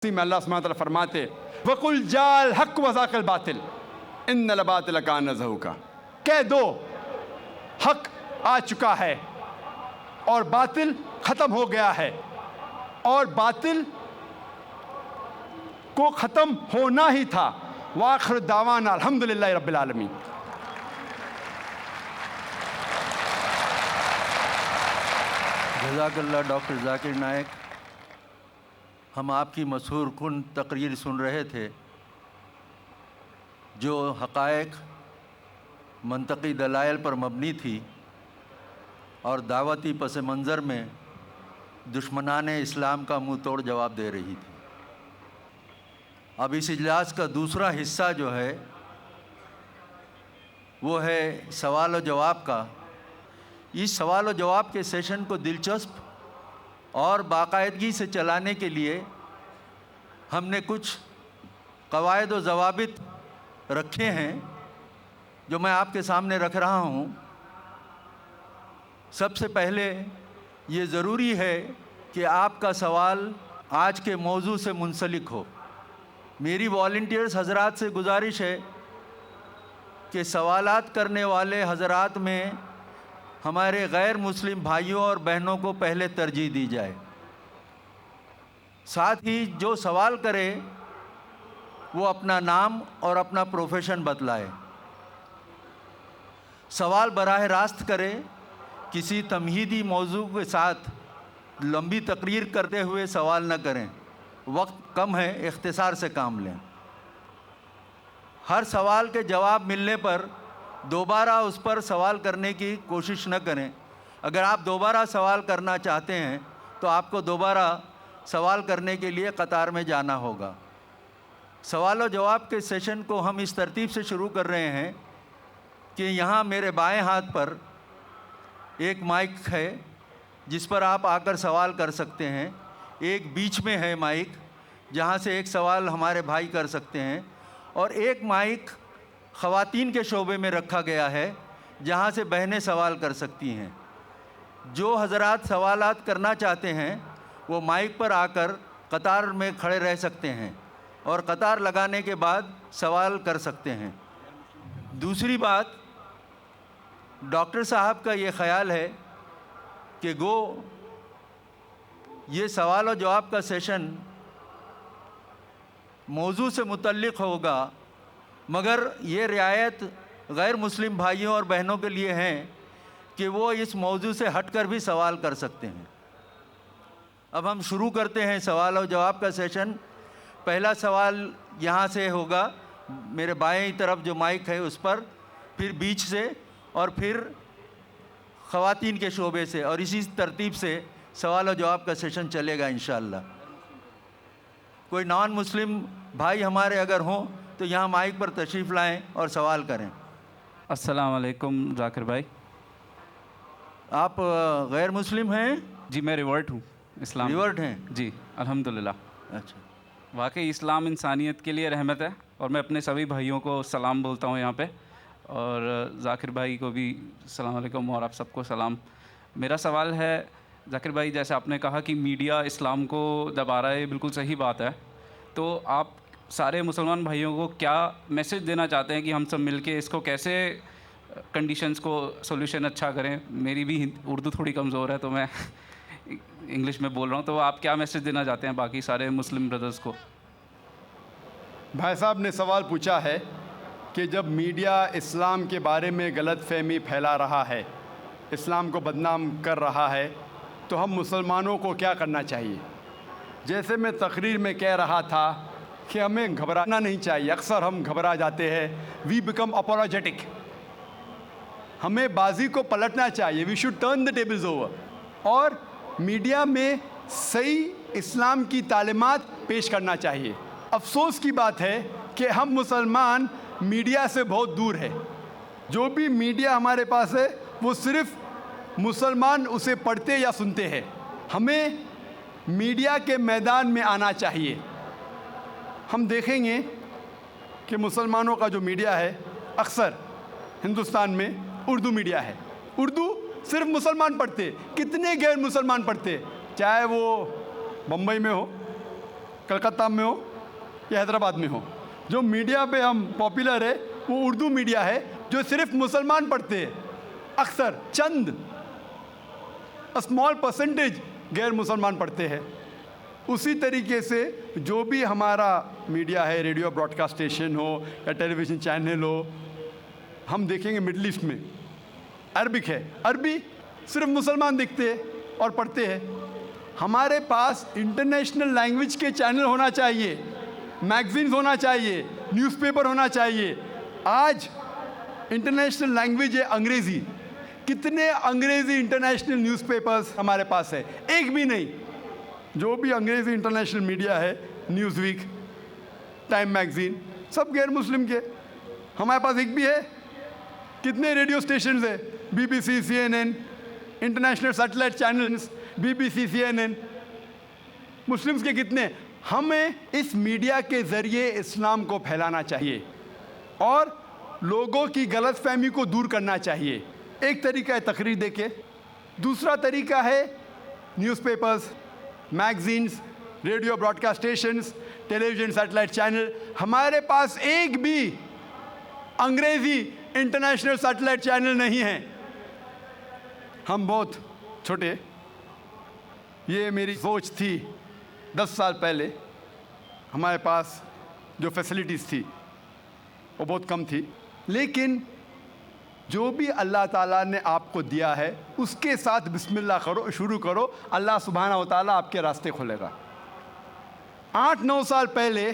में अल्लाह सुब्हानहू व तआला फरमाते वकुल जाल हक वज़ाक़ल बातिल इन्नल बातिल कान ज़हूक़ा, कह दो हक आ चुका है और बातिल ख़त्म हो गया है और बातिल को ख़त्म होना ही था। वाखिर दावाना अल्हम्दुलिल्लाहि रब्बिल आलमीन। जज़ाकल्लाह डॉक्टर ज़ाकिर नायक। हम आपकी मशहूर कुन तकरीर सुन रहे थे जो हक़ाइक़ मंतकी दलाइल पर मबनी थी और दावती पस मंज़र में दुश्मनान इस्लाम का मुँह तोड़ जवाब दे रही थी। अब इस इजलास का दूसरा हिस्सा जो है वो है सवाल और जवाब का। इस सवाल और जवाब के सेशन को दिलचस्प और बाकायदगी से चलाने के लिए हमने कुछ कवायद व ज़वाबित रखे हैं जो मैं आपके सामने रख रहा हूँ। सबसे पहले ये ज़रूरी है कि आपका सवाल आज के मौजू से मुंसलिक हो। मेरी वॉलंटियर्स हज़रात से गुजारिश है कि सवालात करने वाले हज़रात में हमारे गैर मुस्लिम भाइयों और बहनों को पहले तरजीह दी जाए। साथ ही जो सवाल करे वो अपना नाम और अपना प्रोफेशन बतलाए। सवाल बराह रास्त करे, किसी तमहीदी मौजू के साथ लंबी तकरीर करते हुए सवाल न करें। वक्त कम है, इख्तिसार से काम लें। हर सवाल के जवाब मिलने पर दोबारा उस पर सवाल करने की कोशिश न करें। अगर आप दोबारा सवाल करना चाहते हैं तो आपको दोबारा सवाल करने के लिए कतार में जाना होगा। सवाल और जवाब के सेशन को हम इस तरतीब से शुरू कर रहे हैं कि यहाँ मेरे बाएं हाथ पर एक माइक है जिस पर आप आकर सवाल कर सकते हैं। एक बीच में है माइक जहाँ से एक सवाल हमारे भाई कर सकते हैं और एक माइक ख़वातीन के शोबे में रखा गया है जहाँ से बहनें सवाल कर सकती हैं। जो हज़रात सवालात करना चाहते हैं वो माइक पर आकर कतार में खड़े रह सकते हैं और कतार लगाने के बाद सवाल कर सकते हैं। दूसरी बात, डॉक्टर साहब का ये ख़याल है कि ये सवाल और जवाब का सेशन मौजू से मुतल्लिक़ होगा, मगर ये रियायत गैर मुस्लिम भाइयों और बहनों के लिए हैं कि वो इस मौजू से हटकर भी सवाल कर सकते हैं। अब हम शुरू करते हैं सवाल और जवाब का सेशन। पहला सवाल यहाँ से होगा, मेरे बाएं तरफ जो माइक है उस पर, फिर बीच से और फिर ख़वातीन के शोबे से, और इसी तरतीब से सवाल और जवाब का सेशन चलेगा इंशाअल्लाह। कोई नॉन मुस्लिम भाई हमारे अगर हों तो यहाँ माइक पर तशरीफ़ लाएं और सवाल करें। अस्सलाम वालेकुम ज़ाकिर भाई। आप गैर मुस्लिम हैं? जी मैं रिवर्ट हूँ इस्लाम। रिवर्ट हैं? जी अल्हम्दुलिल्लाह। अच्छा। वाकई इस्लाम इंसानियत के लिए रहमत है और मैं अपने सभी भाइयों को सलाम बोलता हूँ यहाँ पे, और ज़ाकिर भाई को भी अस्सलाम वालेकुम और आप सबको सलाम। मेरा सवाल है ज़ाकिर भाई, जैसे आपने कहा कि मीडिया इस्लाम को दबा रहा है, बिल्कुल सही बात है। तो आप सारे मुसलमान भाइयों को क्या मैसेज देना चाहते हैं कि हम सब मिलके इसको कैसे कंडीशंस को सोल्यूशन अच्छा करें? मेरी भी उर्दू थोड़ी कमज़ोर है तो मैं इंग्लिश में बोल रहा हूँ, तो आप क्या मैसेज देना चाहते हैं बाकी सारे मुस्लिम ब्रदर्स को? भाई साहब ने सवाल पूछा है कि जब मीडिया इस्लाम के बारे में गलत फहमी फैला रहा है, इस्लाम को बदनाम कर रहा है, तो हम मुसलमानों को क्या करना चाहिए। जैसे मैं तकरीर में कह रहा था कि हमें घबराना नहीं चाहिए। अक्सर हम घबरा जाते हैं, वी बिकम अपोलोजेटिक। हमें बाजी को पलटना चाहिए, we should turn the tables over, और मीडिया में सही इस्लाम की तालीमात पेश करना चाहिए। अफसोस की बात है कि हम मुसलमान मीडिया से बहुत दूर है। जो भी मीडिया हमारे पास है वो सिर्फ मुसलमान उसे पढ़ते या सुनते हैं। हमें मीडिया के मैदान में आना चाहिए। हम देखेंगे कि मुसलमानों का जो मीडिया है अक्सर हिंदुस्तान में उर्दू मीडिया है। उर्दू सिर्फ मुसलमान पढ़ते, कितने गैर मुसलमान पढ़ते, चाहे वो बम्बई में हो, कलकत्ता में हो या हैदराबाद में हो, जो मीडिया पे हम पॉपुलर है वो उर्दू मीडिया है जो सिर्फ मुसलमान पढ़ते हैं। अक्सर चंद स्मॉल परसेंटेज गैर मुसलमान पढ़ते हैं। उसी तरीके से जो भी हमारा मीडिया है, रेडियो ब्रॉडकास्ट स्टेशन हो या टेलीविज़न चैनल हो, हम देखेंगे मिडल ईस्ट में अरबिक है, अरबी सिर्फ मुसलमान दिखते हैं और पढ़ते हैं। हमारे पास इंटरनेशनल लैंग्वेज के चैनल होना चाहिए, मैगजीन्स होना चाहिए, न्यूज़पेपर होना चाहिए। आज इंटरनेशनल लैंग्वेज है अंग्रेज़ी। कितने अंग्रेज़ी इंटरनेशनल न्यूज़पेपर्स हमारे पास है? एक भी नहीं। जो भी अंग्रेज़ी इंटरनेशनल मीडिया है, न्यूज़वीक, टाइम मैगज़ीन, सब गैर मुस्लिम के। हमारे पास एक भी है? कितने रेडियो स्टेशन है? BBC, CNN, international satellite channels, BBC, CNN, Muslims के कितने? हमें इस मीडिया के ज़रिए इस्लाम को फैलाना चाहिए और लोगों की गलतफहमी को दूर करना चाहिए। एक तरीका है तकरीर देके, दूसरा तरीका है newspapers, magazines, radio broadcast stations, television satellite channel. हमारे पास एक भी अंग्रेज़ी इंटरनेशनल सैटेलाइट चैनल नहीं है। हम बहुत छोटे, ये मेरी सोच थी 10 साल पहले। हमारे पास जो फैसिलिटीज़ थी वो बहुत कम थी, लेकिन जो भी अल्लाह ताला ने आपको दिया है उसके साथ बिस्मिल्लाह करो, शुरू करो, अल्लाह सुब्हाना व तआला आपके रास्ते खोलेगा। 8-9 साल पहले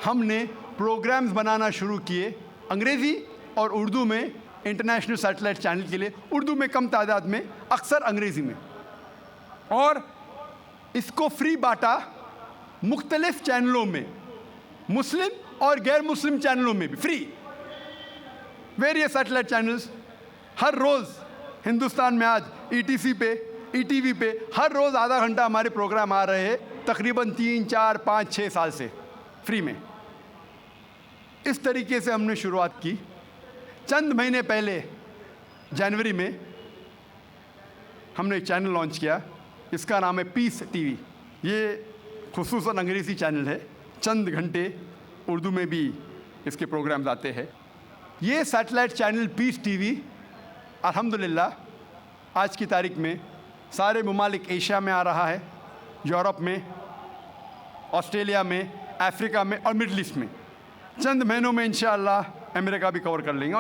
हमने प्रोग्राम्स बनाना शुरू किए अंग्रेज़ी और उर्दू में इंटरनेशनल सैटेलाइट चैनल के लिए, उर्दू में कम तादाद में, अक्सर अंग्रेज़ी में, और इसको फ्री बांटा मुख्तलिफ चैनलों में, मुस्लिम और गैर मुस्लिम चैनलों में भी फ्री। वेरियस सैटेलाइट चैनल्स हर रोज़ हिंदुस्तान में आज ETC पे, ETV पे हर रोज़ आधा घंटा हमारे प्रोग्राम आ रहे हैं, तकरीबन 3, 4, 5, 6 साल से फ्री में। इस तरीके से हमने शुरुआत की। चंद महीने पहले जनवरी में हमने एक चैनल लॉन्च किया, इसका नाम है पीस टीवी। ये खुसूसन अंग्रेज़ी चैनल है, चंद घंटे उर्दू में भी इसके प्रोग्राम्स आते हैं। ये सैटेलाइट चैनल पीस टीवी अल्हम्दुलिल्लाह आज की तारीख में सारे ममालिक एशिया में आ रहा है, यूरोप में, ऑस्ट्रेलिया में, अफ्रीका में और मिडल ईस्ट में। चंद महीनों में इंशाअल्लाह अमेरिका भी कवर कर लेंगे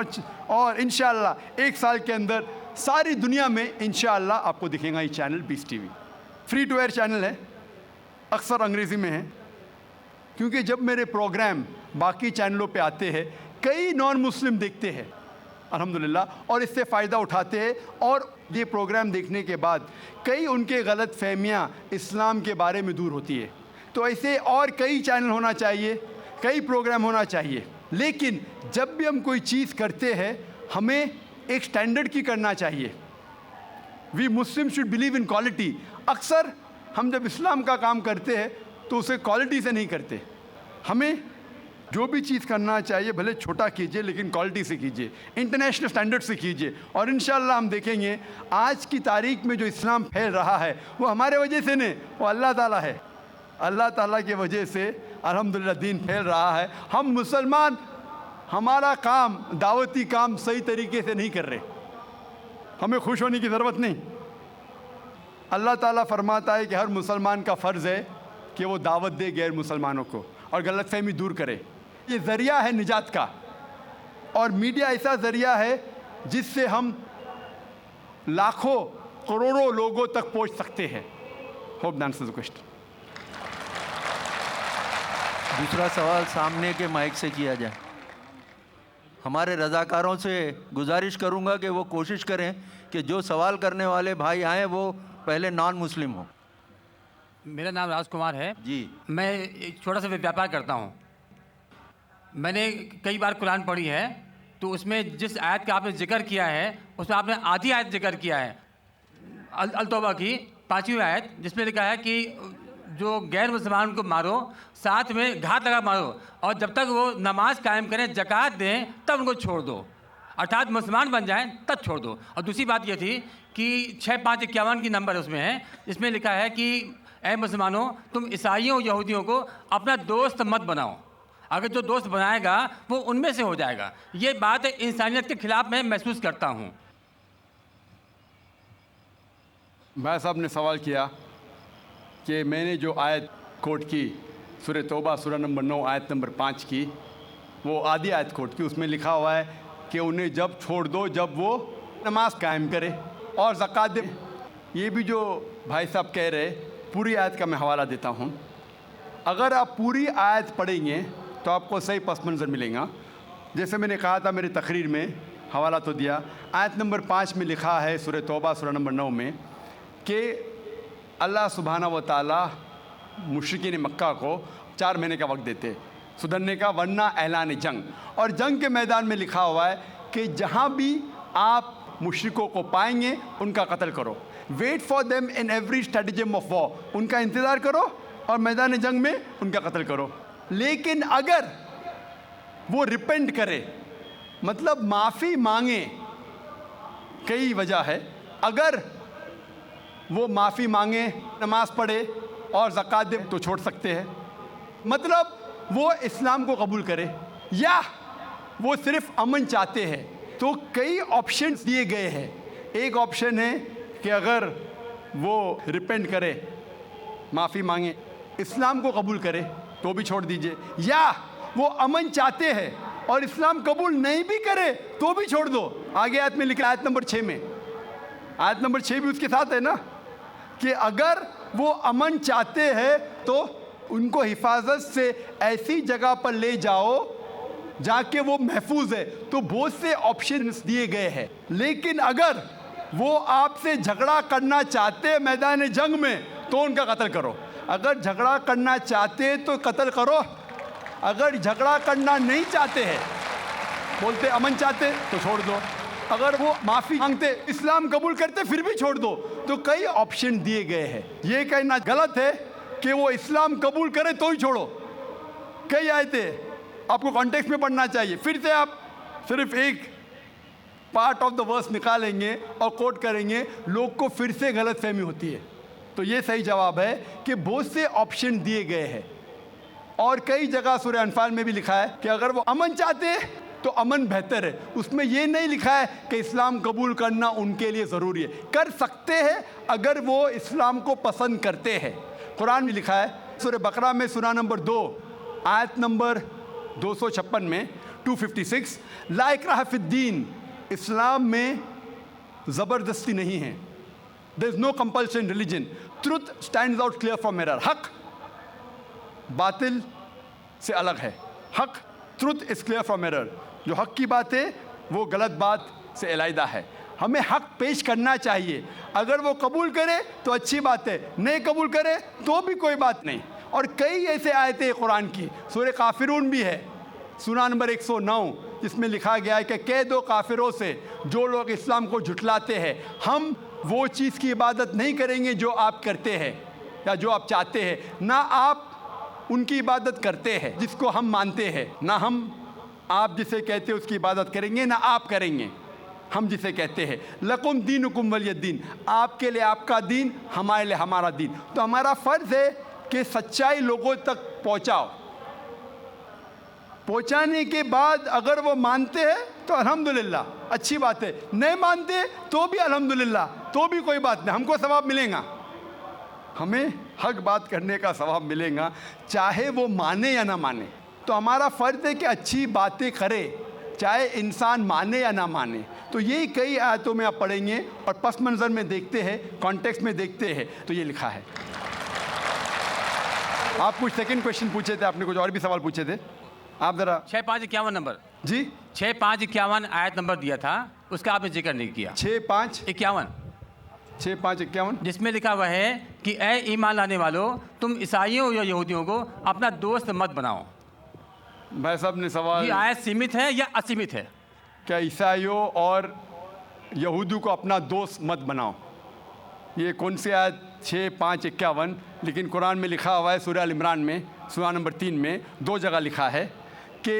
और इंशाअल्लाह 1 साल के अंदर सारी दुनिया में इंशाअल्लाह आपको दिखेगा ये channel Peace TV. Free to air channel है, अक्सर अंग्रेज़ी में है, क्योंकि जब मेरे प्रोग्राम बाकी चैनलों पे आते हैं कई नॉन मुस्लिम देखते हैं अल्हम्दुलिल्लाह, और इससे फ़ायदा उठाते हैं, और ये प्रोग्राम देखने के बाद कई उनके गलत फहमियाँ इस्लाम के बारे में दूर होती है। तो ऐसे और कई चैनल होना चाहिए, कई प्रोग्राम होना चाहिए। लेकिन जब भी हम कोई चीज़ करते हैं हमें एक स्टैंडर्ड की करना चाहिए। We Muslim should believe in quality. अक्सर हम जब इस्लाम का काम करते हैं तो उसे क्वालिटी से नहीं करते। हमें जो भी चीज़ करना चाहिए भले छोटा कीजिए लेकिन क्वालिटी से कीजिए, इंटरनेशनल स्टैंडर्ड से कीजिए, और इंशाअल्लाह हम देखेंगे आज की तारीख में जो इस्लाम फैल रहा है वो हमारे वजह से नहीं, वो अल्लाह ताला है। अल्लाह ताला की वजह से अल्हम्दुलिल्लाह दीन फैल रहा है। हम मुसलमान हमारा काम, दावती काम सही तरीके से नहीं कर रहे, हमें खुश होने की ज़रूरत नहीं। अल्लाह ताला फरमाता है कि हर मुसलमान का फ़र्ज़ है कि वो दावत दे गैर मुसलमानों को और गलतफहमी दूर करे। ये ज़रिया है निजात का, और मीडिया ऐसा ज़रिया है जिससे हम लाखों करोड़ों लोगों तक पहुंच सकते हैं। Hope that answers the question. दूसरा सवाल सामने के माइक से किया जाए। हमारे रज़ाकारों से गुजारिश करूंगा कि वो कोशिश करें कि जो सवाल करने वाले भाई आए वो पहले नॉन मुस्लिम हो। मेरा नाम राजकुमार है जी। मैं एक छोटा सा व्यापार करता हूँ। मैंने कई बार कुरान पढ़ी है, तो उसमें जिस आयत का आपने जिक्र किया है उसमें आपने आधी आयत जिक्र किया है, अल तौबा की 5वीं आयत, जिसमें लिखा है कि जो गैर मुसलमान को मारो, साथ में घात लगा मारो, और जब तक वो नमाज कायम करें, ज़कात दें, तब उनको छोड़ दो, अर्थात मुसलमान बन जाएं तब छोड़ दो। और दूसरी बात ये थी कि 6551 की नंबर उसमें है, इसमें लिखा है कि ऐ मुसलमानों, तुम ईसाइयों यहूदियों को अपना दोस्त मत बनाओ। अगर जो दोस्त बनाएगा वो उनमें से हो जाएगा। ये बात इंसानियत के खिलाफ मैं महसूस करता हूँ। भाई साहब ने सवाल किया कि मैंने जो आयत कोट की सूरह तौबा सूरह नंबर 9 आयत नंबर 5 की, वो आधी आयत कोट की। उसमें लिखा हुआ है कि उन्हें जब छोड़ दो जब वो नमाज कायम करे और ज़कात दे। ये भी जो भाई साहब कह रहे, पूरी आयत का मैं हवाला देता हूँ। अगर आप पूरी आयत पढ़ेंगे तो आपको सही पस मंज़र मिलेगा। जैसे मैंने कहा था मेरी तकरीर में, हवाला तो दिया। आयत नंबर 5 में लिखा है सूरह तौबा सूरह नंबर 9 में कि अल्लाह सुब्हाना व तआला मुशरिकीन मक्का को 4 महीने का वक्त देते सुधरने का, वरना ऐलान जंग। और जंग के मैदान में लिखा हुआ है कि जहाँ भी आप मुशरिकों को पाएंगे उनका कत्ल करो। Wait for them in every stratagem of war, उनका इंतज़ार करो और मैदान जंग में उनका कत्ल करो। लेकिन अगर वो रिपेंट करे, मतलब माफ़ी मांगे, कई वजह है। अगर वो माफ़ी मांगे, नमाज पढ़े और ज़कात दे तो छोड़ सकते हैं। मतलब वो इस्लाम को कबूल करे या वो सिर्फ अमन चाहते हैं। तो कई ऑप्शंस दिए गए हैं। एक ऑप्शन है कि अगर वो रिपेंट करे, माफ़ी मांगे, इस्लाम को कबूल करे तो भी छोड़ दीजिए, या वो अमन चाहते हैं और इस्लाम कबूल नहीं भी करे तो भी छोड़ दो। आगे आयत में लिखा, आयत नंबर 6 में, आयत नंबर 6 भी उसके साथ है ना, कि अगर वो अमन चाहते हैं तो उनको हिफाजत से ऐसी जगह पर ले जाओ जाके वो महफूज है। तो बहुत से ऑप्शंस दिए गए हैं। लेकिन अगर वो आपसे झगड़ा करना चाहते हैं मैदान जंग में तो उनका कत्ल करो। अगर झगड़ा करना चाहते तो कत्ल करो, अगर झगड़ा करना नहीं चाहते हैं, बोलते अमन चाहते तो छोड़ दो। अगर वो माफ़ी मांगते, इस्लाम कबूल करते, फिर भी छोड़ दो। तो कई ऑप्शन दिए गए हैं। ये कहना गलत है कि वो इस्लाम कबूल करे तो ही छोड़ो। कई आयतें आपको कॉन्टेक्स्ट में पढ़ना चाहिए। फिर से आप सिर्फ एक पार्ट ऑफ द वर्स निकालेंगे और कोट करेंगे, लोग को फिर से गलत फहमी होती है। तो ये सही जवाब है कि बहुत से ऑप्शन दिए गए हैं। और कई जगह सूरह अनफाल में भी लिखा है कि अगर वो अमन चाहते हैं तो अमन बेहतर है। उसमें ये नहीं लिखा है कि इस्लाम कबूल करना उनके लिए ज़रूरी है। कर सकते हैं अगर वो इस्लाम को पसंद करते हैं। कुरान में लिखा है सूरह बकरा में सूरह नंबर 2 आयत नंबर 256 में 256, ला इक्राह फिद्दीन, इस्लाम में ज़बरदस्ती नहीं है। There is no compulsion religion, truth stands out clear from error. हक बातिल से अलग है। हक, truth is clear from error. जो हक की बात है वो गलत बात से अलहदा है। हमें हक पेश करना चाहिए। अगर वो कबूल करे तो अच्छी बात है, नहीं कबूल करे तो भी कोई बात नहीं। और कई ऐसे आयतें कुरान की, सूरह काफिरून भी है सूरह नंबर 109, जिसमें लिखा गया है कि कह दो काफिरों से जो लोग इस्लाम को झुठलाते हैं, हम वो चीज़ की इबादत नहीं करेंगे जो आप करते हैं या जो आप चाहते हैं, ना आप उनकी इबादत करते हैं जिसको हम मानते हैं, ना हम आप जिसे कहते हैं उसकी इबादत करेंगे, ना आप करेंगे हम जिसे कहते हैं। लकुम दीनुकुम वलियद्दीन, आपके लिए आपका दीन, हमारे लिए हमारा दीन। तो हमारा फ़र्ज़ है कि सच्चाई लोगों तक पहुँचाओ। पहुँचाने के बाद अगर वो मानते हैं तो अल्हम्दुलिल्लाह, अच्छी बात है। नहीं मानते तो भी अल्हम्दुलिल्लाह, तो भी कोई बात नहीं, हमको सवाब मिलेगा। हमें हक बात करने का सवाब मिलेगा, चाहे वो माने या ना माने। तो हमारा फ़र्ज़ है कि अच्छी बातें करे, चाहे इंसान माने या ना माने। तो यही कई आयतों में आप पढ़ेंगे और पस मंज़र में देखते हैं, कॉन्टेक्स्ट में देखते हैं तो ये लिखा है। आप कुछ सेकंड क्वेश्चन पूछे थे, आपने कुछ और भी सवाल पूछे थे, आप ज़रा। 6551 नंबर जी, 6551 आयत नंबर दिया था, उसका आपने जिक्र नहीं किया। 6551 जिसमें लिखा हुआ है कि ए ईमान लाने वालों, तुम ईसाइयों या यहूदियों को अपना दोस्त मत बनाओ। भाई साहब ने सवाल, ये आयत सीमित है या असीमित है? क्या ईसाइयों और यहूदियों को अपना दोस्त मत बनाओ, ये कौन सी आयत? 6551। लेकिन कुरान में लिखा हुआ है सूरह अल इमरान में सूरह नंबर 3 में 2 जगह लिखा है कि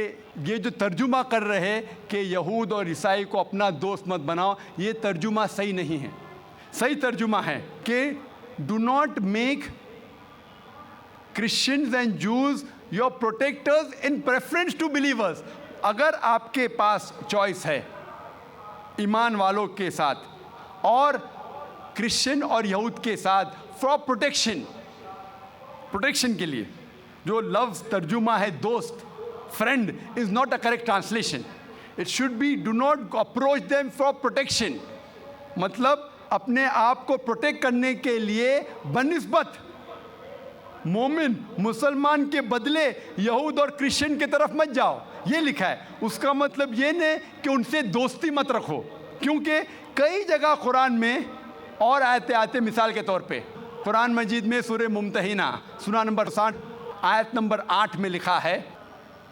ये जो तर्जुमा कर रहे हैं कि यहूद और ईसाई को अपना दोस्त मत बनाओ, ये तर्जुमा सही नहीं है। सही तर्जुमा है कि do not make Christians and Jews your protectors in preference to believers. अगर आपके पास चॉइस है ईमान वालों के साथ और क्रिश्चियन और यहूद के साथ फॉर प्रोटेक्शन के लिए, जो लफ्ज़ तर्जुमा है दोस्त, friend is not a correct translation. It should be do not approach them for protection. मतलब अपने आप को प्रोटेक्ट करने के लिए बनिस्बत मोमिन मुसलमान के बदले यहूद और क्रिश्चियन की तरफ मत जाओ, ये लिखा है. उसका मतलब ये नहीं कि उनसे दोस्ती मत रखो, क्योंकि कई जगह कुरान में और आयतें आते. मिसाल के तौर पे कुरान मजीद में सूरह मुम्तहिना सूरा नंबर 60 आयत नंबर 8 में लिखा है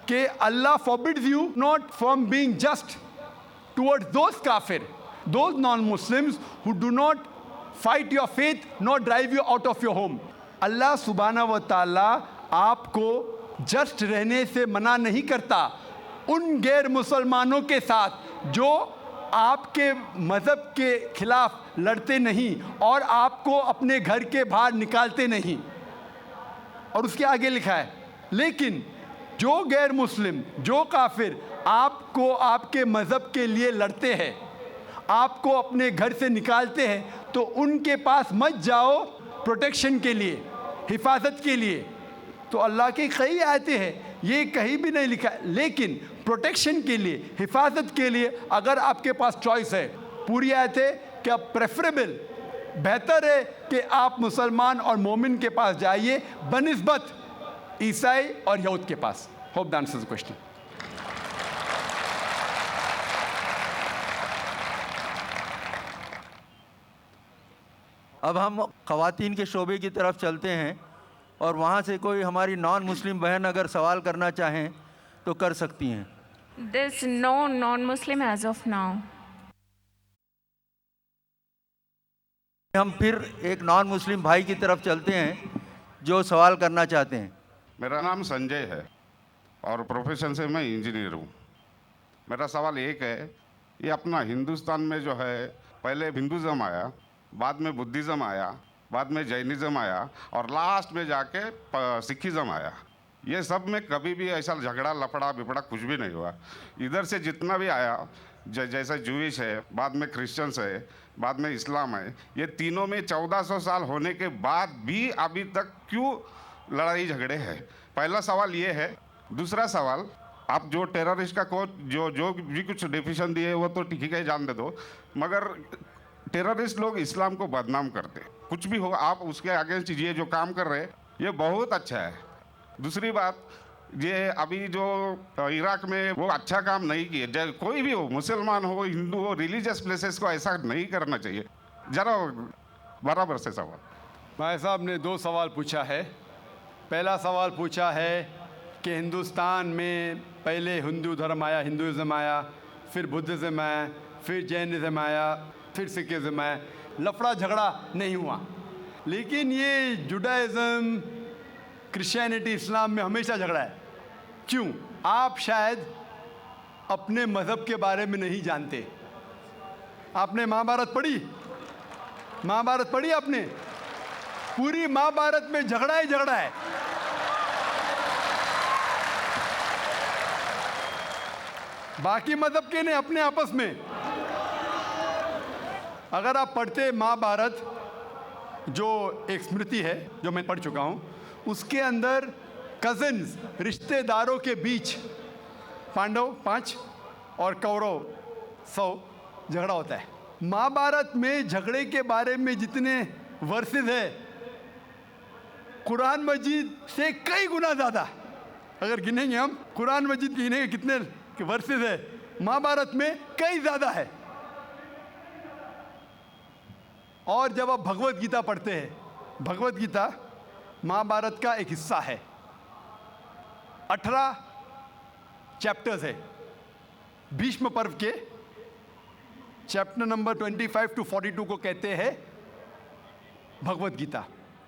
कि अल्लाह forbids you not from being just towards those काफिर, those non Muslims who do not fight your faith not drive you out of your home. अल्लाह सुब्हानहू व तआला आपको जस्ट रहने से मना नहीं करता उन गैर मुसलमानों के साथ जो आपके मज़हब के खिलाफ लड़ते नहीं और आपको अपने घर के बाहर निकालते नहीं. और उसके आगे लिखा है लेकिन जो गैर मुस्लिम, जो काफिर आपको आपके मज़हब के लिए लड़ते हैं, आपको अपने घर से निकालते हैं, तो उनके पास मत जाओ प्रोटेक्शन के लिए, हिफाजत के लिए. तो अल्लाह की कई आयतें हैं, ये कहीं भी नहीं लिखा है, लेकिन प्रोटेक्शन के लिए, हिफाजत के लिए अगर आपके पास चॉइस है, पूरी आयत है कि अब प्रेफरेबल, बेहतर है कि आप मुसलमान और मोमिन के पास जाइए बनिस्बत ईसाई और यहूद के पास. Hope that answers the question. अब हम ख़वातीन के शोबे की तरफ चलते हैं और वहाँ से कोई हमारी नॉन मुस्लिम बहन अगर सवाल करना चाहें तो कर सकती हैं. There's no non-Muslim as of now. हम फिर एक नॉन मुस्लिम भाई की तरफ चलते हैं जो सवाल करना चाहते हैं. मेरा नाम संजय है और प्रोफेशन से मैं इंजीनियर हूँ. मेरा सवाल एक है, ये अपना हिंदुस्तान में जो है पहले हिंदुज़म आया, बाद में बुद्धिज़्म आया, बाद में जैनिज़्म आया और लास्ट में जाके सिखिज़्म आया. ये सब में कभी भी ऐसा झगड़ा लफड़ा बिपड़ा कुछ भी नहीं हुआ. इधर से जितना भी आया, जैसा जूइश है, बाद में क्रिश्चियंस है, बाद में इस्लाम है, ये तीनों में 1400 साल होने के बाद भी अभी तक क्यों लड़ाई झगड़े हैं? पहला सवाल ये है. दूसरा सवाल, आप जो टेररिस्ट का जो भी कुछ डेफिनेशन दिए वो तो ठीक है, जान दे दो, मगर टेररिस्ट लोग इस्लाम को बदनाम करते. कुछ भी हो, आप उसके अगेंस्ट ये जो काम कर रहे हैं ये बहुत अच्छा है. दूसरी बात, ये अभी जो इराक में वो अच्छा काम नहीं किए. कोई भी हो, मुसलमान हो, हिंदू हो, रिलीजियस प्लेसेस को ऐसा नहीं करना चाहिए. जरा बराबर से सवाल. भाई साहब ने 2 सवाल पूछा है. पहला सवाल पूछा है कि हिंदुस्तान में पहले हिंदू धर्म आया, हिंदुज़म आया, फिर बुद्धिज़्म आया, फिर जैनिज़्म आया, फिर सिखिज़्म आया, लफड़ा झगड़ा नहीं हुआ. लेकिन ये जुडाइज़म, क्रिश्चियनिटी, इस्लाम में हमेशा झगड़ा है. क्यों? आप शायद अपने मज़हब के बारे में नहीं जानते. आपने महाभारत पढ़ी? महाभारत पढ़ी आपने? पूरी महाभारत में झगड़ा ही झगड़ा है. बाकी मज़हब के नहीं, अपने आपस में. अगर आप पढ़ते महाभारत, जो एक स्मृति है जो मैं पढ़ चुका हूँ, उसके अंदर कज़न्स, रिश्तेदारों के बीच पांडव 5 और कौरव 100 झगड़ा होता है. महाभारत में झगड़े के बारे में जितने वर्सेस है कुरान मजीद से कई गुना ज़्यादा. अगर गिनेंगे हम, कुरान मजीद गिनेंगे कितने वर्सेस है, महाभारत में कई ज़्यादा है. और जब आप भगवत गीता पढ़ते हैं, भगवत गीता महाभारत का एक हिस्सा है. 18 चैप्टर्स है. भीष्म पर्व के चैप्टर नंबर 25 to 42 को कहते हैं भगवत गीता.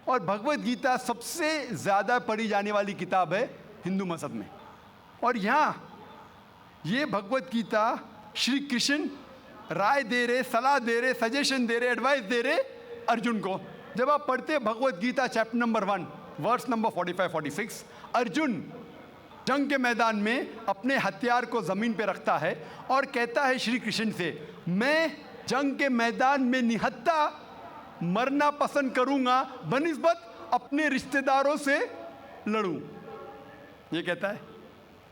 और भगवत गीता सबसे ज़्यादा पढ़ी जाने वाली किताब है हिंदू मज़हब में. और यहाँ ये भगवत गीता श्री कृष्ण राय दे रहे, सलाह दे रहे, सजेशन दे रहे, एडवाइस दे रहे अर्जुन को. जब आप पढ़ते Bhagavad Gita chapter number 1, verse number 45-46, Arjun जंग के मैदान में अपने हथियार को ज़मीन पे रखता है और कहता है श्री कृष्ण से, मैं जंग के मैदान में निहत्था मरना पसंद करूंगा बनिस्बत अपने रिश्तेदारों से लड़ूं। ये कहता है,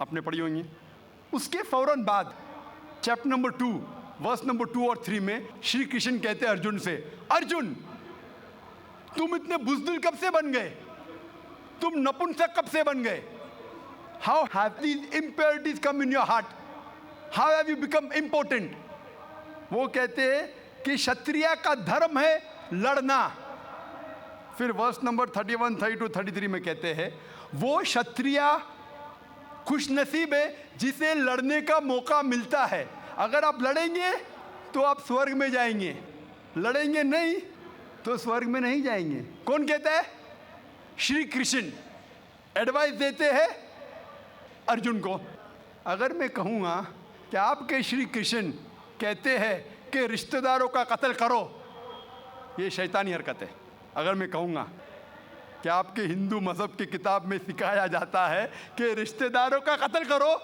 आपने पढ़ी होंगी। उसके फौरन बाद चैप्टर नंबर 2 वर्स नंबर 2 और 3 में श्री कृष्ण कहते हैं अर्जुन से, अर्जुन तुम इतने बुज़दिल कब से बन गए, तुम नपुंसक कब से बन गए? How have these impurities come in your heart, how have you become important? वो कहते हैं कि क्षत्रिय का धर्म है लड़ना। फिर वर्स नंबर 31, 32, 33 में कहते हैं, वो क्षत्रिय खुशनसीब है जिसे लड़ने का मौका मिलता है। अगर आप लड़ेंगे तो आप स्वर्ग में जाएंगे, लड़ेंगे नहीं तो स्वर्ग में नहीं जाएंगे। कौन कहता है? श्री कृष्ण एडवाइस देते हैं अर्जुन को। अगर मैं कहूँगा कि आपके श्री कृष्ण कहते हैं कि रिश्तेदारों का कत्ल करो, ये शैतानी हरकत है। अगर मैं कहूँगा कि आपके हिंदू मज़हब की किताब में सिखाया जाता है कि रिश्तेदारों का कत्ल करो,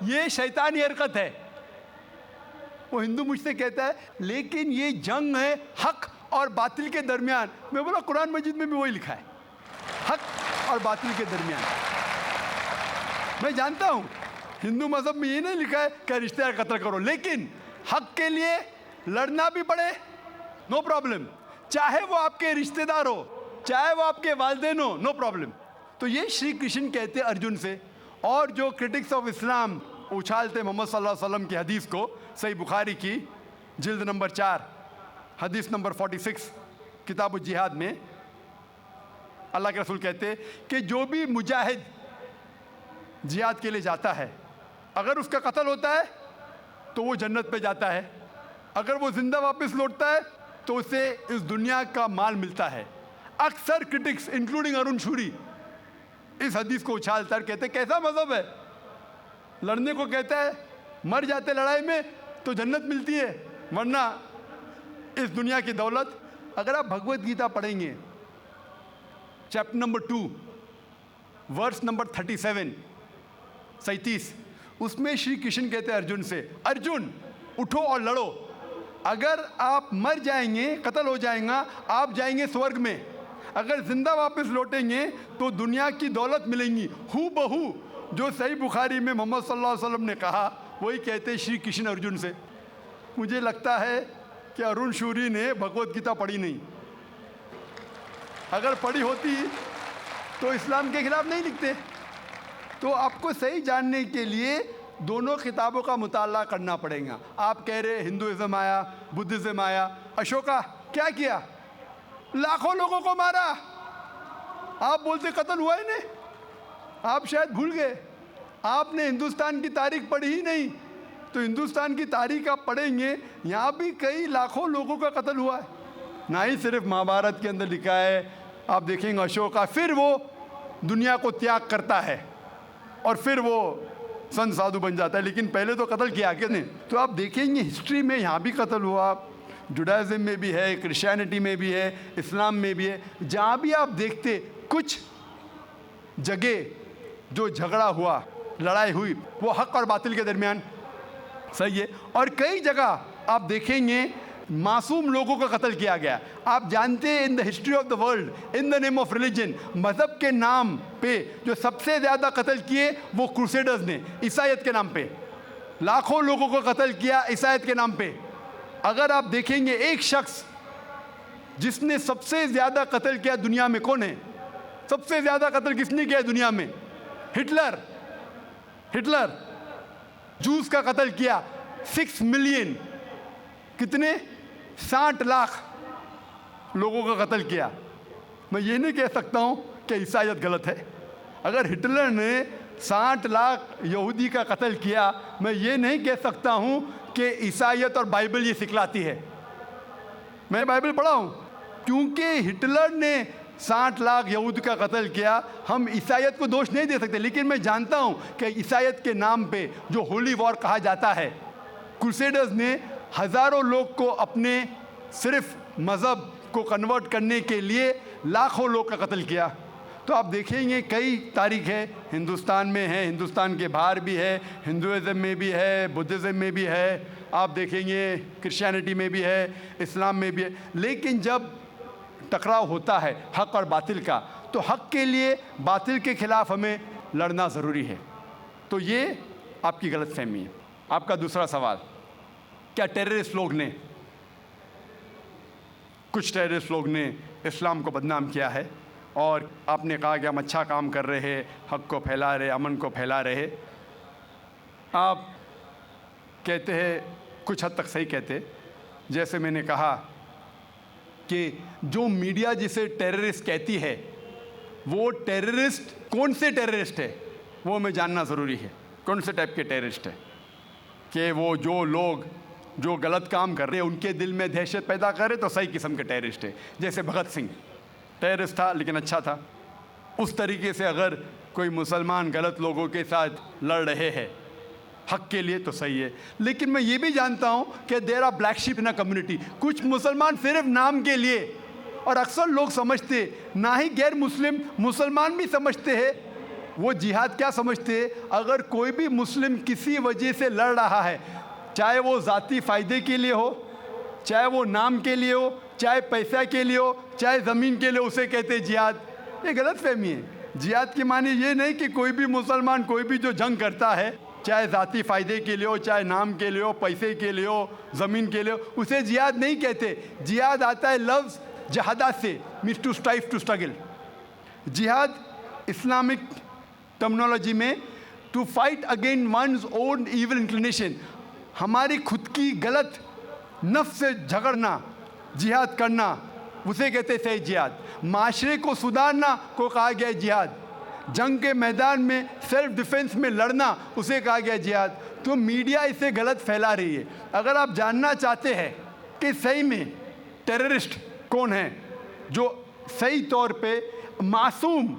ये शैतानी हरकत है। वो हिंदू मुझसे कहता है लेकिन ये जंग है हक और बातिल के दरमियान। मैं बोला कुरान मजीद में भी वही लिखा है, हक और बातिल के दरमियान। मैं जानता हूँ हिंदू मज़हब में ये नहीं लिखा है कि रिश्तेदार कत्ल करो, लेकिन हक के लिए लड़ना भी पड़े, नो प्रॉब्लम। चाहे वो आपके रिश्तेदार हो, चाहे वो आपके वालिदैन हो, नो प्रॉब्लम। तो ये श्री कृष्ण कहते अर्जुन से। और जो क्रिटिक्स ऑफ इस्लाम उछालते मोहम्मद सल्लल्लाहु अलैहि वसल्लम की हदीस को, सही बुखारी की जिल्द नंबर 4 हदीस नंबर 46 किताब जिहाद में अल्लाह के रसूल कहते कि जो भी मुजाहिद जिहाद के लिए जाता है, अगर उसका कत्ल होता है तो वो जन्नत पे जाता है, अगर वो जिंदा वापस लौटता है तो उसे इस दुनिया का माल मिलता है। अक्सर क्रिटिक्स इंक्लूडिंग अरुण शूरी इस हदीस को उछालकर कहते कैसा मज़हब है, लड़ने को कहता है, मर जाते लड़ाई में तो जन्नत मिलती है, वरना इस दुनिया की दौलत। अगर आप भगवत गीता पढ़ेंगे चैप्टर नंबर 2 वर्स नंबर 37, उसमें श्री कृष्ण कहते हैं अर्जुन से, अर्जुन उठो और लड़ो। अगर आप मर जाएंगे, कत्ल हो जाएगा, आप जाएंगे स्वर्ग में। अगर जिंदा वापस लौटेंगे तो दुनिया की दौलत मिलेंगी। हू बहू जो सही बुखारी में मोहम्मद सल्लल्लाहु अलैहि वसल्लम ने कहा, वही कहते श्री कृष्ण अर्जुन से। मुझे लगता है कि अरुण शूरी ने भगवत गीता पढ़ी नहीं। अगर पढ़ी होती तो इस्लाम के खिलाफ नहीं लिखते। तो आपको सही जानने के लिए दोनों किताबों का मुताला करना पड़ेगा। आप कह रहे हिंदुइज्म आया, बुद्धिज़्म आया, अशोका क्या किया? लाखों लोगों को मारा। आप बोलते कत्ल हुआ ही नहीं, आप शायद भूल गए, आपने हिंदुस्तान की तारीख पढ़ी ही नहीं। तो हिंदुस्तान की तारीख आप पढ़ेंगे, यहाँ भी कई लाखों लोगों का कत्ल हुआ है। ना ही सिर्फ महाभारत के अंदर लिखा है, आप देखेंगे अशोका फिर वो दुनिया को त्याग करता है और फिर वो संत साधु बन जाता है, लेकिन पहले तो कत्ल किया कि नहीं। तो आप देखेंगे हिस्ट्री में यहाँ भी कत्ल हुआ, जुडाइज़म में भी है, क्रिश्चियनिटी में भी है, इस्लाम में भी है। जहाँ भी आप देखते कुछ जगह जो झगड़ा हुआ, लड़ाई हुई, वो हक और बातिल के दरमियान, सही है। और कई जगह आप देखेंगे मासूम लोगों का कत्ल किया गया। आप जानते हैं in the history of the world in the name of religion, मज़हब के नाम पे जो सबसे ज़्यादा कत्ल किए वो क्रूसेडर्स ने, ईसाईयत के नाम पे लाखों लोगों को कत्ल किया ईसाईयत के नाम पे। अगर आप देखेंगे एक शख्स जिसने सबसे ज़्यादा कत्ल किया दुनिया में, कौन है? सबसे ज़्यादा कत्ल किसने किया दुनिया में? हिटलर। हिटलर जूस का कत्ल किया, 6 मिलियन, कितने 60 लाख लोगों का कत्ल किया। मैं ये नहीं कह सकता हूँ कि ईसाईयत गलत है। अगर हिटलर ने 60 लाख यहूदी का कत्ल किया, मैं ये नहीं कह सकता हूँ कि ईसाईयत और बाइबल ये सिखलाती है। मैं बाइबल पढ़ा हूँ, क्योंकि हिटलर ने 60 लाख यहूद का कत्ल किया, हम ईसाईयत को दोष नहीं दे सकते। लेकिन मैं जानता हूँ कि ईसाईयत के नाम पे जो होली वॉर कहा जाता है, क्रूसेडर्स ने हज़ारों लोग को अपने सिर्फ मज़हब को कन्वर्ट करने के लिए लाखों लोग का कत्ल किया। तो आप देखेंगे कई तारीख है, हिंदुस्तान में है, हिंदुस्तान के बाहर भी है, हिंदुइज़्म में भी है, बुद्धिज़्म में भी है, आप देखेंगे क्रिश्चियनिटी में भी है, इस्लाम में भी है। लेकिन जब टकराव होता है हक़ और बातिल का, तो हक़ के लिए बातिल के ख़िलाफ़ हमें लड़ना ज़रूरी है। तो ये आपकी गलतफहमी है। आपका दूसरा सवाल, क्या टेररिस्ट लोग ने, कुछ टेररिस्ट लोग ने इस्लाम को बदनाम किया है, और आपने कहा कि हम अच्छा काम कर रहे हैं, हक़ को फैला रहे, अमन को फैला रहे। आप कहते हैं, कुछ हद तक सही कहते, जैसे मैंने कहा कि जो मीडिया जिसे टेररिस्ट कहती है, वो टेररिस्ट कौन से टेररिस्ट है वो हमें जानना ज़रूरी है। कौन से टाइप के टेररिस्ट है, कि वो जो लोग जो गलत काम कर रहे हैं उनके दिल में दहशत पैदा करे तो सही किस्म के टेररिस्ट है। जैसे भगत सिंह टेररिस्ट था लेकिन अच्छा था, उस तरीके से अगर कोई मुसलमान गलत लोगों के साथ लड़ रहे हैं हक़ के लिए तो सही है। लेकिन मैं ये भी जानता हूँ कि there are black sheep in a community. कुछ मुसलमान सिर्फ नाम के लिए, और अक्सर लोग समझते, ना ही गैर मुस्लिम, मुसलमान भी समझते हैं, वो जिहाद क्या समझते हैं, अगर कोई भी मुस्लिम किसी वजह से लड़ रहा है, चाहे वो ज़ाती फ़ायदे के लिए हो, चाहे वो नाम के लिए हो, चाहे पैसा के लिए हो, चाहे ज़मीन के लिए, उसे कहते हैं जिहाद। ये गलत फहमी है। जिहाद के माने ये नहीं कि कोई भी मुसलमान कोई भी जो जंग करता है, चाहे ज़ाती फ़ायदे के लिए हो, चाहे नाम के लिए हो, पैसे के लिए हो, ज़मीन के लिए हो, उसे जिहाद नहीं कहते। जिहाद आता है लफ्ज़ जहादा से, means to strive, to struggle. जिहाद इस्लामिक टर्मिनोलॉजी में to fight against one's own evil inclination, हमारी खुद की गलत नफ्स से झगड़ना, जिहाद करना, उसे कहते सही जिहाद। माशरे को सुधारना को कहा गया जिहाद। जंग के मैदान में सेल्फ डिफेंस में लड़ना, उसे कहा गया जिहाद। तो मीडिया इसे गलत फैला रही है। अगर आप जानना चाहते हैं कि सही में टेररिस्ट कौन है जो सही तौर पे मासूम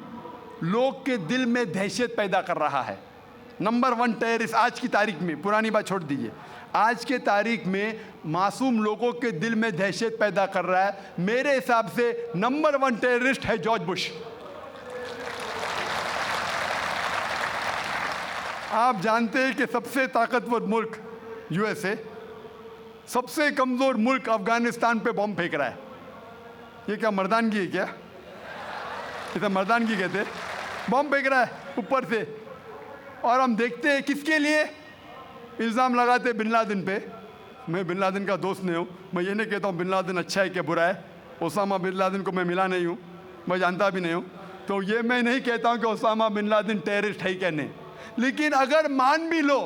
लोग के दिल में दहशत पैदा कर रहा है, नंबर 1 टेररिस्ट आज की तारीख में, पुरानी बात छोड़ दीजिए, आज के तारीख में मासूम लोगों के दिल में दहशत पैदा कर रहा है, मेरे हिसाब से नंबर 1 टेररिस्ट है जॉर्ज बुश। आप जानते हैं कि सबसे ताकतवर मुल्क यूएसए, सबसे कमज़ोर मुल्क अफ़गानिस्तान पे बम फेंक रहा है। ये क्या मर्दानगी है क्या? इसे मर्दानगी कहते हैं। बम फेंक रहा है ऊपर से, और हम देखते हैं किसके लिए इल्ज़ाम लगाते बिन लादेन पे। मैं बिन लादेन का दोस्त नहीं हूँ, मैं ये नहीं कहता हूँ बिन लादेन अच्छा है क्या बुरा है। ओसामा बिन लादेन को मैं मिला नहीं हूँ, मैं जानता भी नहीं हूँ, तो ये मैं नहीं कहता हूँ कि ओसामा बिन लादेन टेररिस्ट है क्या नहीं। लेकिन अगर मान भी लो,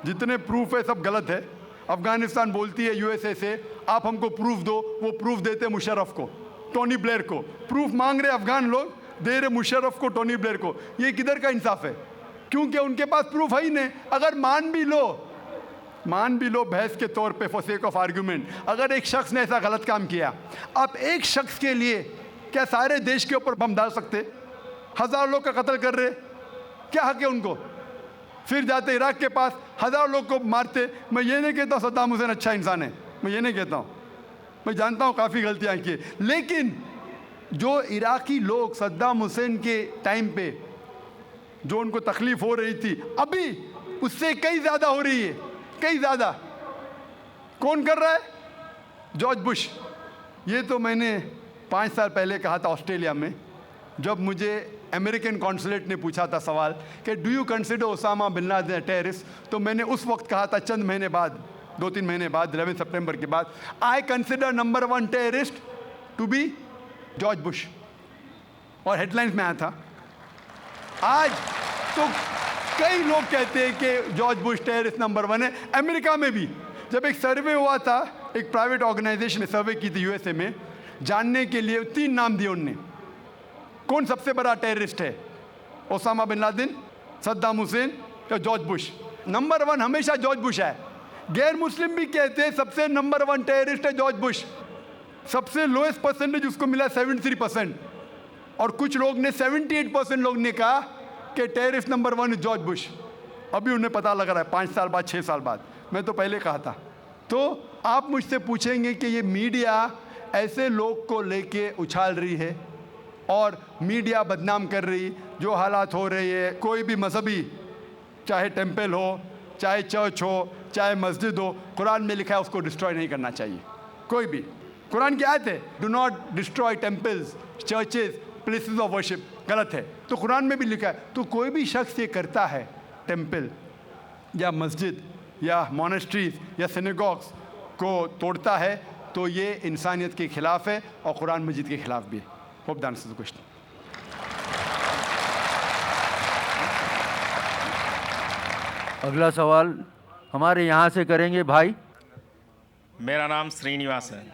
जितने प्रूफ है सब गलत है। अफ़गानिस्तान बोलती है यूएसए से, आप हमको प्रूफ दो, वो प्रूफ देते मुशर्रफ को, टोनी ब्लेयर को। प्रूफ मांग रहे अफ़गान लोग, दे रहे मुशर्रफ को, टोनी ब्लेयर को। ये किधर का इंसाफ है? क्योंकि उनके पास प्रूफ है ही नहीं। अगर मान भी लो बहस के तौर पे, फॉर सेक ऑफ आर्ग्यूमेंट, अगर एक शख्स ने ऐसा गलत काम किया, आप एक शख्स के लिए क्या सारे देश के ऊपर बम डाल सकते? 1000 लोग का कत्ल कर रहे, क्या हक है उनको? फिर जाते इराक के पास 1000 लोग को मारते। मैं ये नहीं कहता सद्दाम हुसैन अच्छा इंसान है, मैं ये नहीं कहता हूँ, मैं जानता हूँ काफ़ी गलतियाँ की, लेकिन जो इराकी लोग सद्दाम हुसैन के टाइम पे जो उनको तकलीफ़ हो रही थी, अभी उससे कई ज़्यादा हो रही है, कई ज़्यादा। कौन कर रहा है? George Bush. ये तो मैंने 5 साल पहले कहा था ऑस्ट्रेलिया में, जब मुझे अमेरिकन कॉन्सुलेट ने पूछा था सवाल कि do you consider Osama bin Laden terrorist, तो मैंने उस वक्त कहा था, चंद महीने बाद, 2-3 महीने बाद, 11 सितंबर के बाद, I consider number 1 terrorist to be George Bush, और हेडलाइंस में आया था। आज तो कई लोग कहते हैं कि जॉर्ज बुश टेररिस्ट नंबर 1 है। अमेरिका में भी जब एक सर्वे हुआ था, एक प्राइवेट ऑर्गेनाइजेशन ने सर्वे की थी यूएसए में, जानने के लिए 3 नाम दिए उनने, कौन सबसे बड़ा टेररिस्ट है, Osama bin Laden, Saddam Hussein या जॉर्ज बुश। नंबर 1 हमेशा जॉर्ज बुश है। गैर मुस्लिम भी कहते हैं सबसे नंबर 1 टेररिस्ट है जॉर्ज बुश। सबसे लोएस्ट परसेंटेज उसको मिला 73%, और कुछ लोग ने 78% लोग ने कहा कि टेररिस्ट नंबर 1 है जॉर्ज बुश। अभी उन्हें पता लग रहा है 5 साल बाद, 6 साल बाद। मैं तो पहले कहा था। तो आप मुझसे पूछेंगे कि ये मीडिया ऐसे लोग को लेके उछाल रही है और मीडिया बदनाम कर रही, जो हालात हो रही है, कोई भी मजहबी, चाहे टेम्पल हो, चाहे चर्च हो, चाहे मस्जिद हो, कुरान में लिखा है उसको डिस्ट्रॉय नहीं करना चाहिए। कोई भी, कुरान की आयत है, do not destroy temples, churches, places of worship, गलत है। तो कुरान में भी लिखा है। तो कोई भी शख्स ये करता है, टेम्पल या मस्जिद या मोनेस्ट्रीज या सिनेगॉग्स को तोड़ता है, तो ये इंसानियत के ख़िलाफ़ है और कुरान मजीद के ख़िलाफ़ भी है। Hope that answers the question. अगला सवाल हमारे यहाँ से करेंगे भाई। मेरा नाम श्रीनिवास है।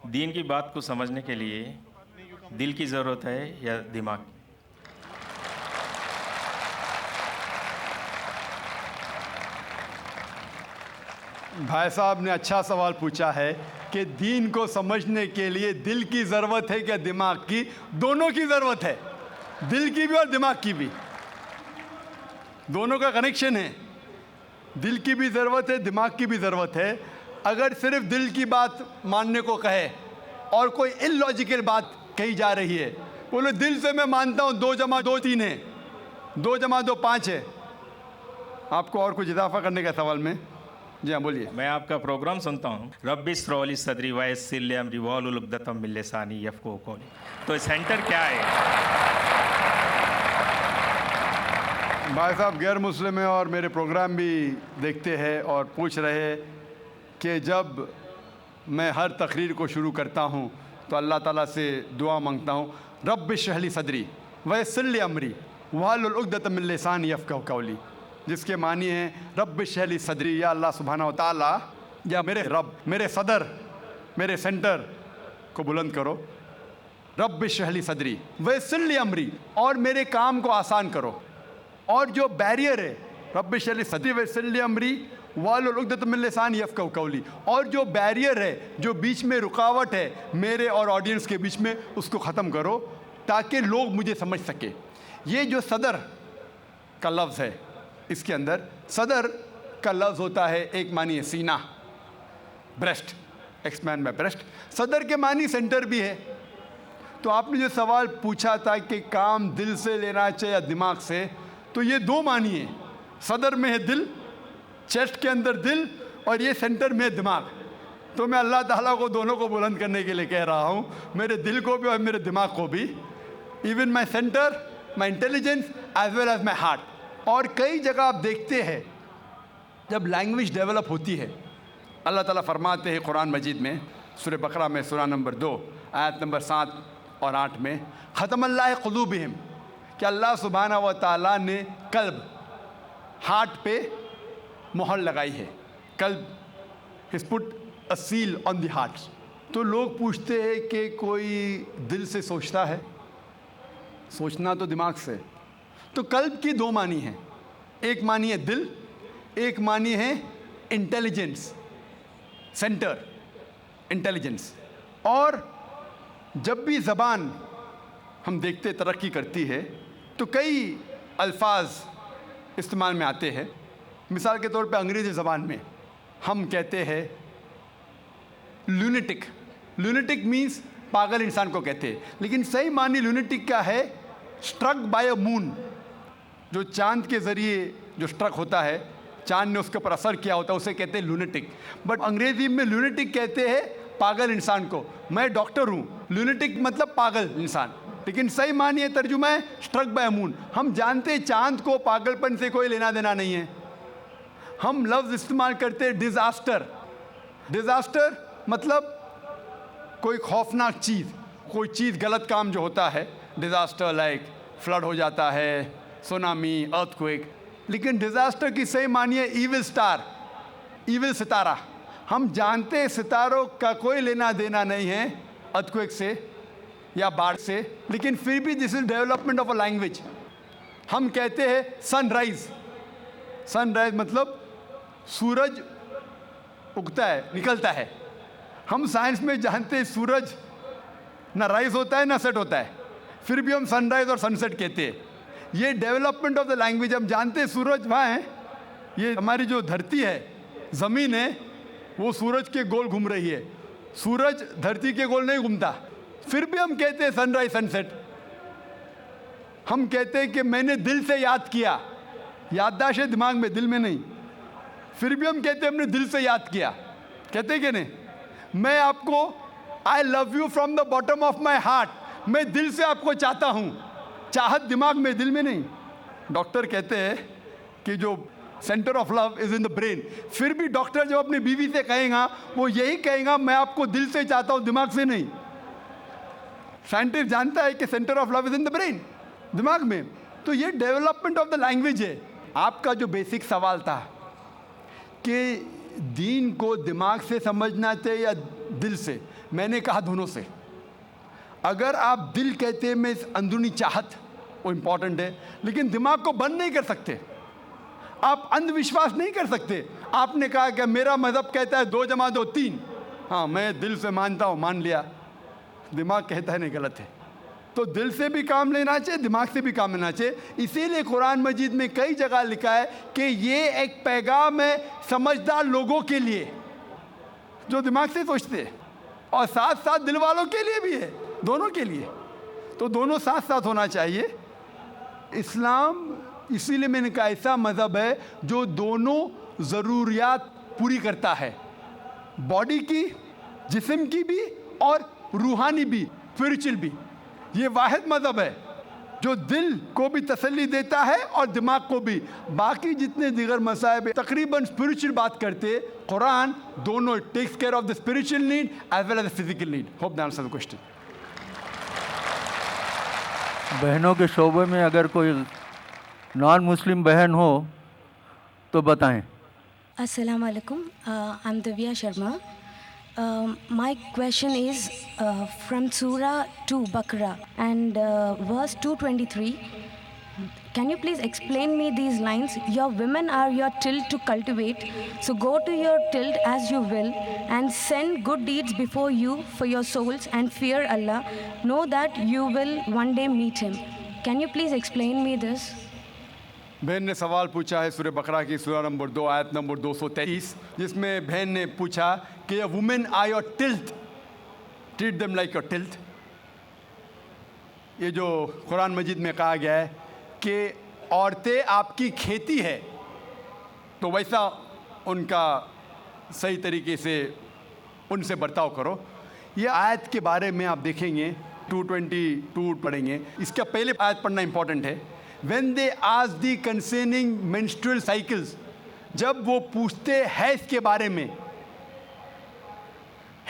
दीन की बात को समझने के लिए दिल की ज़रूरत है या दिमाग की? भाई साहब ने अच्छा सवाल पूछा है कि दीन को समझने के लिए दिल की ज़रूरत है क्या दिमाग की? दोनों की ज़रूरत है, दिल की भी और दिमाग की भी। दोनों का कनेक्शन है। दिल की भी ज़रूरत है, दिमाग की भी ज़रूरत है। अगर सिर्फ दिल की बात मानने को कहे और कोई इलॉजिकल बात कही जा रही है, बोले दिल से मैं मानता हूँ 2 + 2 3 है, 2 + 2 5 है। आपको और कुछ इजाफा करने का सवाल में? जी हाँ, बोलिए। मैं आपका प्रोग्राम सुनता हूँ। रब्बी स्रोली सदरी वयस्सिर अमरी वाहलुल उक़दतम मिन लिसानी यफ़क़हू क़ौली। तो सेंटर क्या है? भाई साहब गैर मुस्लिम है और मेरे प्रोग्राम भी देखते हैं और पूछ रहे हैं कि जब मैं हर तकरीर को शुरू करता हूँ तो अल्लाह ताला से दुआ मांगता हूँ, रब्बि इश्रह ली सदरी वयस्सिर अमरी वाहलुल उक़दतम मिन लिसानी यफ़क़हू क़ौली, जिसके मानी है रब्बि इश्रह ली सदरी, या अल्लाह सुब्हानहू व तआला, या मेरे रब, मेरे सदर, मेरे सेंटर को बुलंद करो। रब्बि इश्रह ली सदरी वयस्सिर अमरी, और मेरे काम को आसान करो। और जो बैरियर है, रब्बि इश्रह ली सदरी वयस्सिर अमरी वाहलुल उक़दतम मिन लिसानी यफ़क़हू क़ौली, और जो बैरियर है, जो बीच में रुकावट है मेरे और ऑडियंस के बीच में, उसको ख़त्म करो ताकि लोग मुझे समझ सके। ये जो सदर का लफ्ज़ है, इसके अंदर सदर का लफ्ज़ होता है, एक मानी है सीना, ब्रेस्ट, एक्सपैंड बाय ब्रेस्ट। सदर के मानी सेंटर भी है। तो आपने जो सवाल पूछा था कि काम दिल से लेना चाहिए या दिमाग से, तो ये 2 मानी है। सदर में है दिल, चेस्ट के अंदर दिल, और ये सेंटर में है दिमाग। तो मैं अल्लाह ताला को दोनों को बुलंद करने के लिए कह रहा हूँ, मेरे दिल को भी और मेरे दिमाग को भी, even my centre, my intelligence as well as my heart. और कई जगह आप देखते हैं जब लैंग्वेज डेवलप होती है, अल्लाह ताला फरमाते हैं कुरान मजीद में, सूरह बकरा में सूरह नंबर 2 आयत नंबर 7 और 8 में, ख़तमल्लाह क़ुलूबिहिम, कि अल्लाह सुब्हानहू व तआला ने कल्ब, हार्ट पे मोहर लगाई है। कल्ब, he's put a seal on the heart. तो लोग पूछते हैं कि कोई दिल से सोचता है? सोचना तो दिमाग से। तो कल्ब की 2 मानी हैं, एक मानी है दिल, एक मानी है इंटेलिजेंस, सेंटर, इंटेलिजेंस। और जब भी ज़बान हम देखते तरक्की करती है तो कई अल्फाज इस्तेमाल में आते हैं। मिसाल के तौर पे अंग्रेज़ी ज़बान में हम कहते हैं लूनेटिक। लूनेटिक मीन्स पागल इंसान को कहते हैं, लेकिन सही मानी लूनेटिक क्या है? स्ट्रक बाय अ मून, जो चांद के ज़रिए जो स्ट्रक होता है, चांद ने उसके ऊपर असर किया होता है, उसे कहते हैं लूनेटिक। बट अंग्रेज़ी में लूनेटिक कहते हैं पागल इंसान को। मैं डॉक्टर हूँ, लूनेटिक मतलब पागल इंसान, लेकिन सही मानिए तर्जुमा है स्ट्रक बाय मून। हम जानते हैं चांद को पागलपन से कोई लेना देना नहीं है। हम लफ्ज़ इस्तेमाल करते हैं डिज़ास्टर। डिज़ास्टर मतलब कोई खौफनाक चीज़, कोई चीज़, गलत काम जो होता है, डिज़ास्टर लाइक फ्लड हो जाता है, सुनामी, अर्थक्वेक। लेकिन डिज़ास्टर की सही मानिए ईविल स्टार, ईविल सितारा। हम जानते हैं सितारों का कोई लेना देना नहीं है अर्थक्वेक से या बाढ़ से, लेकिन फिर भी this is development of a language. हम कहते हैं सनराइज। सनराइज मतलब सूरज उगता है, निकलता है। हम साइंस में जानते हैं सूरज ना राइज होता है ना सेट होता है, फिर भी हम सनराइज और सनसेट कहते हैं। ये डेवलपमेंट ऑफ द लैंग्वेज। हम जानते हैं सूरज वहाँ है, ये हमारी जो धरती है, ज़मीन है, वो सूरज के गोल घूम रही है। सूरज धरती के गोल नहीं घूमता, फिर भी हम कहते हैं सनराइज सनसेट। हम कहते हैं कि मैंने दिल से याद किया, याददाश्त है दिमाग में, दिल में नहीं। फिर भी हम कहते हैं हमने दिल से याद किया, कहते हैं कि नहीं? मैं आपको, I love you from the bottom of my heart, मैं दिल से आपको चाहता हूँ। चाहत दिमाग में, दिल में नहीं। डॉक्टर कहते हैं कि जो centre of love is in the brain. फिर भी डॉक्टर जब अपनी बीवी से कहेगा वो यही कहेगा, मैं आपको दिल से चाहता हूँ, दिमाग से नहीं। साइंटिस्ट जानता है कि centre of love is in the brain, दिमाग में। तो ये डेवलपमेंट ऑफ द लैंग्वेज है। आपका जो बेसिक सवाल था कि दीन को दिमाग से समझना चाहिए या दिल से, मैंने कहा दोनों से। अगर आप दिल कहते हैं मैं इस अंदरूनी चाहत, वो इम्पॉर्टेंट है, लेकिन दिमाग को बंद नहीं कर सकते। आप अंधविश्वास नहीं कर सकते। आपने कहा कि मेरा मज़हब कहता है 2 + 2 3, हाँ मैं दिल से मानता हूँ, मान लिया। दिमाग कहता है नहीं, गलत है। तो दिल से भी काम लेना चाहिए, दिमाग से भी काम लेना चाहिए। इसीलिए कुरान मजीद में कई जगह लिखा है कि ये एक पैगाम है समझदार लोगों के लिए जो दिमाग से सोचते हैं, और साथ साथ दिल वालों के लिए भी है, दोनों के लिए। तो दोनों साथ साथ होना चाहिए। इस्लाम, इसीलिए मैंने कहा, ऐसा मज़हब है जो दोनों ज़रूरियात पूरी करता है, बॉडी की, जिस्म की भी और रूहानी भी, स्पिरिचुअल भी। ये वाहिद मज़हब है जो दिल को भी तसल्ली देता है और दिमाग को भी। बाकी जितने दिगर मसाइब तकरीबन स्पिरिचुअल बात करते, कुरान दोनों takes care of the spiritual need as well as the physical need. Hope that answers the question. बहनों के शोबे में अगर कोई नॉन मुस्लिम बहन हो तो बताएं। Assalamu alaikum. I'm Divya Sharma. My question is from Surah 2 Baqarah and verse 223. Can you please explain me these lines? Your women are your till to cultivate, so go to your till as you will, and send good deeds before you for your souls, and fear Allah. Know that you will one day meet Him. Can you please explain me this? बहन ने सवाल पूछा है सूरह बकरा की सूरह number 2 आयत नंबर 223, जिसमें बहन ने पूछा कि women are your tilth, treat them like your tilth. ये जो कुरान मजीद में कहा गया है कि औरतें आपकी खेती है, तो वैसा उनका सही तरीके से उनसे बर्ताव करो। ये आयत के बारे में आप देखेंगे 222 पढ़ेंगे। इसका पहले आयत पढ़ना इंपॉर्टेंट है। When they ask the concerning menstrual cycles, जब वो पूछते हैज़ के बारे में,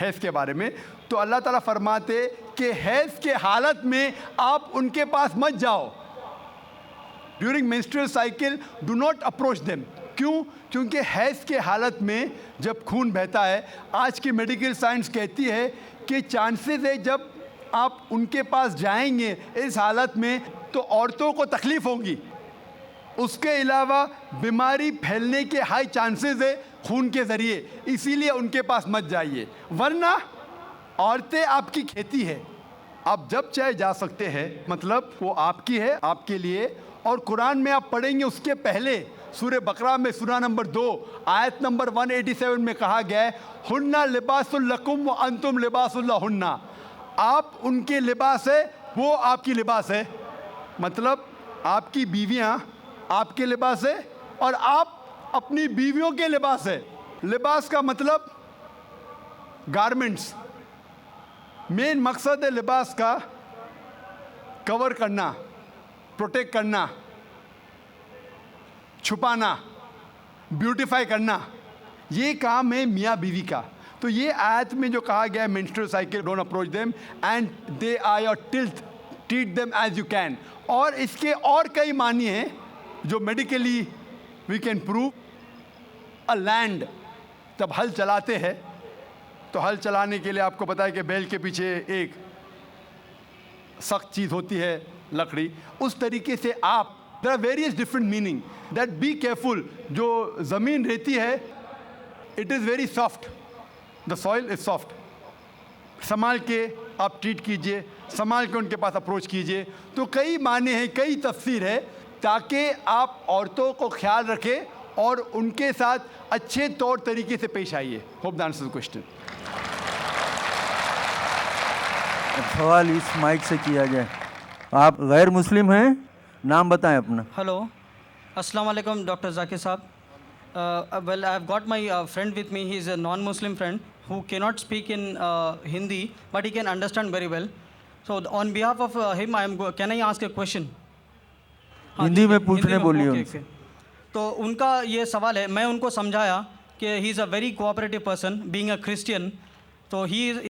हैज़ के बारे में, तो अल्लाह ताला फरमाते कि हैज़ के हालत में आप उनके पास मत जाओ। During menstrual cycle do not approach them. क्यों? क्योंकि हैज़ के हालत में जब खून बहता है, आज की मेडिकल साइंस कहती है कि चांसेस है जब आप उनके पास जाएंगे इस हालत में तो औरतों को तकलीफ़ होगी। उसके अलावा बीमारी फैलने के हाई चांसेस है खून के ज़रिए, इसीलिए उनके पास मत जाइए। वरना औरतें आपकी खेती है, आप जब चाहे जा सकते हैं, मतलब वो आपकी है, आपके लिए। और कुरान में आप पढ़ेंगे उसके पहले सूरह बकरा में सूरह नंबर 2 आयत नंबर 187 में कहा गया है, हुन्ना लिबासुल लकुम व अंतुम लिबासुल लहुन्ना। आप उनके लिबास है, वो आपकी लिबास है। मतलब आपकी बीवियां आपके लिबास है और आप अपनी बीवियों के लिबास है। लिबास का मतलब गारमेंट्स। मेन मकसद है लिबास का कवर करना, प्रोटेक्ट करना, छुपाना, ब्यूटीफाई करना। ये काम है मियाँ बीवी का। तो ये आयत में जो कहा गया है menstrual cycle don't approach them and they are your tilth, treat them as you can. और इसके और कई मानी हैं जो medically we can prove. A land, जब हल चलाते हैं तो हल चलाने के लिए आपको पता है कि बैल के पीछे एक सख्त चीज़ होती है, लकड़ी। उस तरीके से आप, there are various different meaning that be careful. जो ज़मीन रहती है it is very soft, the soil is soft. संभाल के आप ट्रीट कीजिए, संभाल के उनके पास अप्रोच कीजिए। तो कई माने हैं, कई तफसीर है, ताकि आप औरतों को ख्याल रखें और उनके साथ अच्छे तौर तरीके से पेश आइए। Hope that answers the question. सवाल इस माइक से किया जाए। आप गैर मुस्लिम हैं, नाम बताएं अपना। Hello. Assalamu alaikum, Dr. Zakir Saab. Well, I've got my friend with me. He's a non-Muslim friend who cannot speak in Hindi, but he can understand very well. So, on behalf of him, can I ask a question? Hindi में पूछने बोलिए okay, उनसे। okay. तो उनका ये सवाल है, मैं उनको समझाया कि he is a very cooperative person being a Christian, तो ही